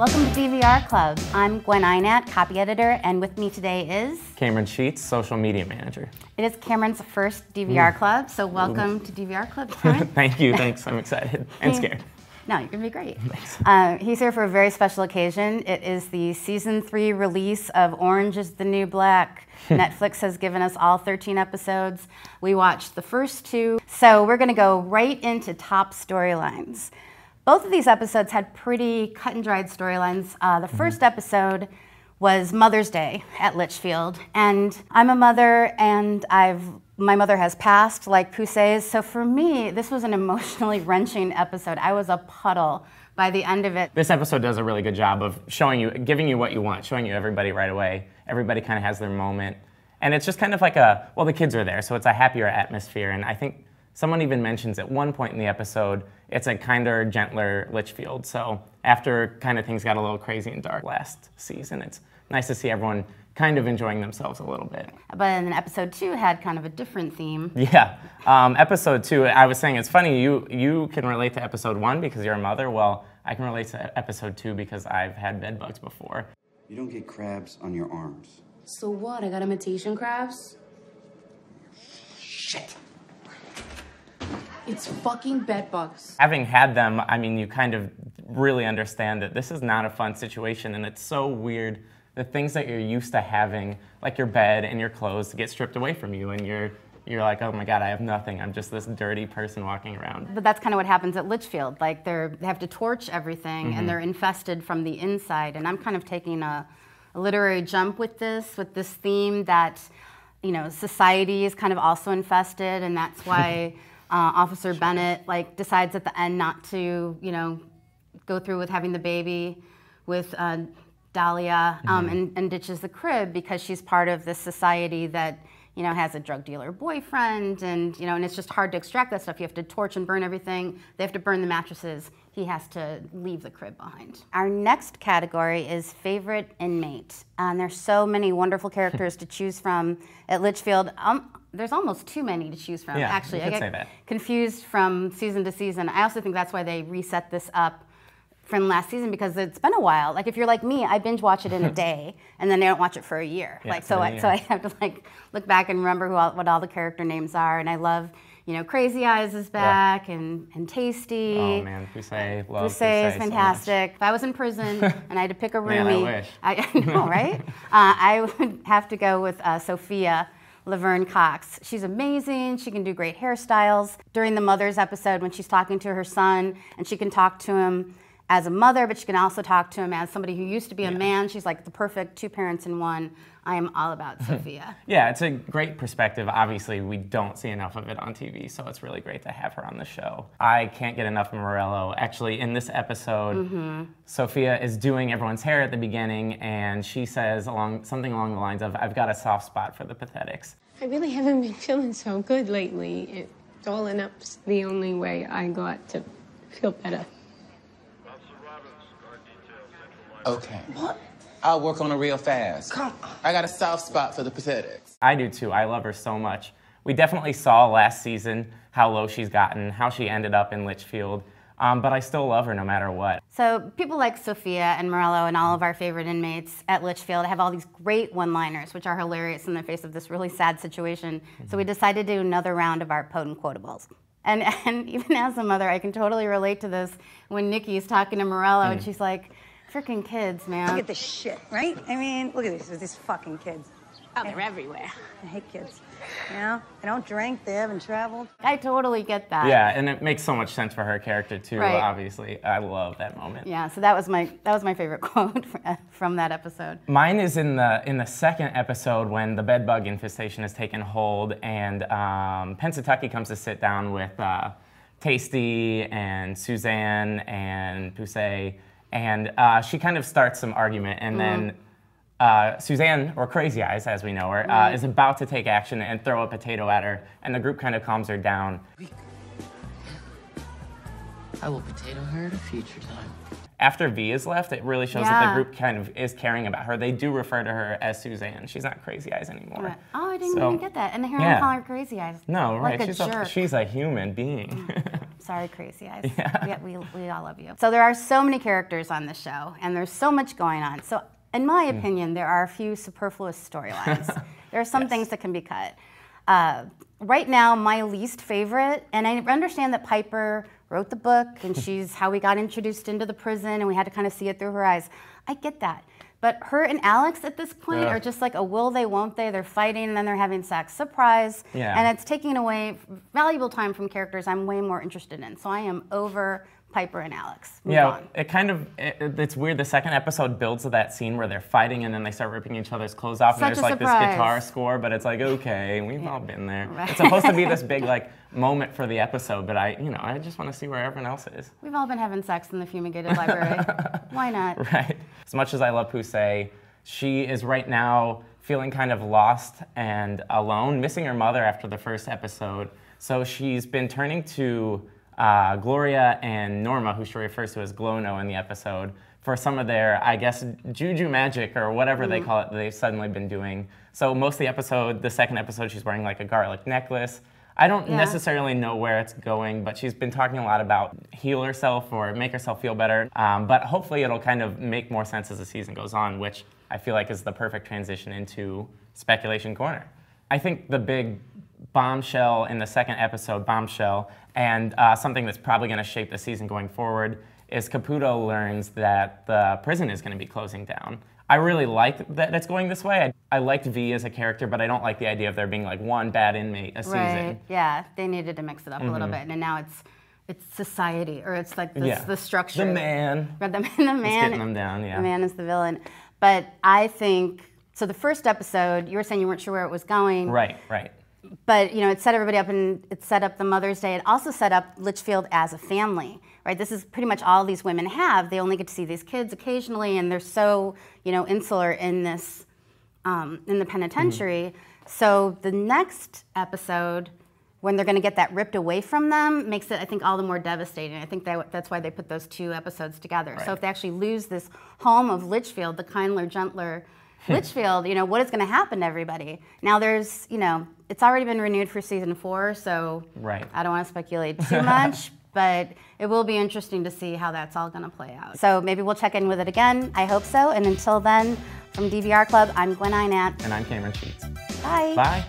Welcome to DVR Club. I'm Gwen Einat, copy editor, and with me today is... Cameron Sheets, social media manager. It is Cameron's first DVR Club, so welcome to DVR Club, Cameron. Thank you, thanks. I'm excited and scared. No, you're gonna be great. Thanks. He's here for a very special occasion. It is the season 3 release of Orange is the New Black. Netflix has given us all 13 episodes. We watched the first 2. So we're gonna go right into top storylines. Both of these episodes had pretty cut and dried storylines. The first episode was Mother's Day at Litchfield, and I'm a mother, and my mother has passed, like Pusey's, so for me, this was an emotionally wrenching episode. I was a puddle by the end of it. This episode does a really good job of showing you, giving you what you want, showing you everybody right away. Everybody kind of has their moment, and it's just kind of like well, the kids are there, so it's a happier atmosphere, and I think someone even mentions at one point in the episode, it's a kinder, gentler Litchfield. So after kind of things got a little crazy and dark last season, it's nice to see everyone kind of enjoying themselves a little bit. But then episode 2 had kind of a different theme. Yeah, episode 2, I was saying it's funny, you can relate to episode 1 because you're a mother. Well, I can relate to episode 2 because I've had bed bugs before. You don't get crabs on your arms. So what, I got imitation crabs? Shit. It's fucking bed bugs. Having had them, I mean, you kind of really understand that this is not a fun situation, and it's so weird. The things that you're used to having, like your bed and your clothes, get stripped away from you, and you're like, oh my God, I have nothing. I'm just this dirty person walking around. But that's kind of what happens at Litchfield. Like they have to torch everything, and they're infested from the inside. And I'm kind of taking a literary jump with this theme that, you know, society is kind of also infested, and that's why Officer Bennett decides at the end not to, you know, go through with having the baby with Dahlia and ditches the crib because she's part of this society that, you know, has a drug dealer boyfriend, and, you know, and it's just hard to extract that stuff. You have to torch and burn everything. They have to burn the mattresses. He has to leave the crib behind. Our next category is favorite inmate. And there's so many wonderful characters to choose from at Litchfield. There's almost too many to choose from. Yeah, actually, I get confused from season to season. I also think that's why they reset this up from last season, because it's been a while. Like if you're like me, I binge watch it in a day, and then I don't watch it for a year. Yeah, so I have to look back and remember what all the character names are. And I love, you know, Crazy Eyes is back, and Tasty. Oh man, Pusey, love Pusey is fantastic. So if I was in prison and I had to pick a roomie, Man, I wish. I know, right? I would have to go with Sophia Laverne Cox. She's amazing. She can do great hairstyles. During the mother's episode, when she's talking to her son, and she can talk to him as a mother, but she can also talk to him as somebody who used to be a man. She's like the perfect 2 parents in one. I am all about Sophia. Yeah, it's a great perspective. Obviously, we don't see enough of it on TV, so it's really great to have her on the show. I can't get enough of Morello. Actually, in this episode, Sophia is doing everyone's hair at the beginning, and she says something along the lines of, I've got a soft spot for the pathetics. I really haven't been feeling so good lately. Doling up's the only way I got to feel better. Okay. What? I'll work on it real fast. Come on. I got a soft spot for the pathetics. I do too. I love her so much. We definitely saw last season how low she's gotten, how she ended up in Litchfield, but I still love her no matter what. So people like Sophia and Morello and all of our favorite inmates at Litchfield have all these great one-liners, which are hilarious in the face of this really sad situation. So we decided to do another round of our potent quotables. And even as a mother, I can totally relate to this when Nikki's talking to Morello and she's like, freaking kids, man. Look at this shit, right? I mean, look at these fucking kids. Oh, they're everywhere. I hate kids. You know, they don't drink, they haven't traveled. I totally get that. Yeah, and it makes so much sense for her character too, right. Obviously. I love that moment. Yeah, so that was my favorite quote from that episode. Mine is in the second episode when the bedbug infestation has taken hold, and Pennsatucky comes to sit down with Tasty and Suzanne and Pusey, and she kind of starts some argument, and then Suzanne, or Crazy Eyes as we know her, is about to take action and throw a potato at her, and the group kind of calms her down. I will potato her at a future time. After V is left, it really shows that the group kind of is caring about her. They do refer to her as Suzanne. She's not Crazy Eyes anymore. Right. Oh, I didn't even get that. And here I'm calling her Crazy Eyes. No, right. Like she's a human being. Sorry, Crazy Eyes. Yeah, we all love you. So there are so many characters on the show, and there's so much going on. So in my opinion, there are a few superfluous storylines. There are some things that can be cut. Right now, my least favorite, and I understand that Piper wrote the book, and she's how we got introduced into the prison, and we had to kind of see it through her eyes. I get that. But her and Alex at this point are just like a will they, won't they. They're fighting, and then they're having sex. Surprise. Yeah. And it's taking away valuable time from characters I'm way more interested in. So I am over Piper and Alex. Move on. It's weird. The second episode builds to that scene where they're fighting and then they start ripping each other's clothes off, and there's like this guitar score, but it's like, okay, we've all been there. Right. It's supposed to be this big like moment for the episode, but I just want to see where everyone else is. We've all been having sex in the fumigated library. Why not? Right. As much as I love Pusey, she is right now feeling kind of lost and alone, missing her mother after the first episode. So she's been turning to Gloria and Norma, who she refers to as Glono in the episode, for some of their, I guess, juju magic or whatever they call it that they've suddenly been doing. So most of the episode, the second episode, she's wearing like a garlic necklace. I don't necessarily know where it's going, but she's been talking a lot about heal herself or make herself feel better. But hopefully it'll kind of make more sense as the season goes on, which I feel like is the perfect transition into Speculation Corner. I think the big bombshell in the second episode, and something that's probably going to shape the season going forward, is Caputo learns that the prison is going to be closing down. I really like that it's going this way. I liked V as a character, but I don't like the idea of there being like one bad inmate a season. Right, yeah, they needed to mix it up a little bit, and now it's society, or it's like this, the structure. The man. The man. It's getting them down, The man is the villain. But I think, so the first episode, you were saying you weren't sure where it was going. Right. But it set everybody up, and it set up the Mother's Day. It also set up Litchfield as a family, right? This is pretty much all these women have. They only get to see these kids occasionally, and they're so, insular in this, in the penitentiary. So the next episode, when they're going to get that ripped away from them, makes it, I think, all the more devastating. I think that's why they put those two episodes together. Right. So if they actually lose this home of Litchfield, the kindler, gentler Litchfield, what is going to happen to everybody? Now there's, it's already been renewed for season 4, so I don't want to speculate too much, but it will be interesting to see how that's all going to play out. So maybe we'll check in with it again. I hope so. And until then, from DVR Club, I'm Gwen Inat. And I'm Cameron Sheets. Bye. Bye.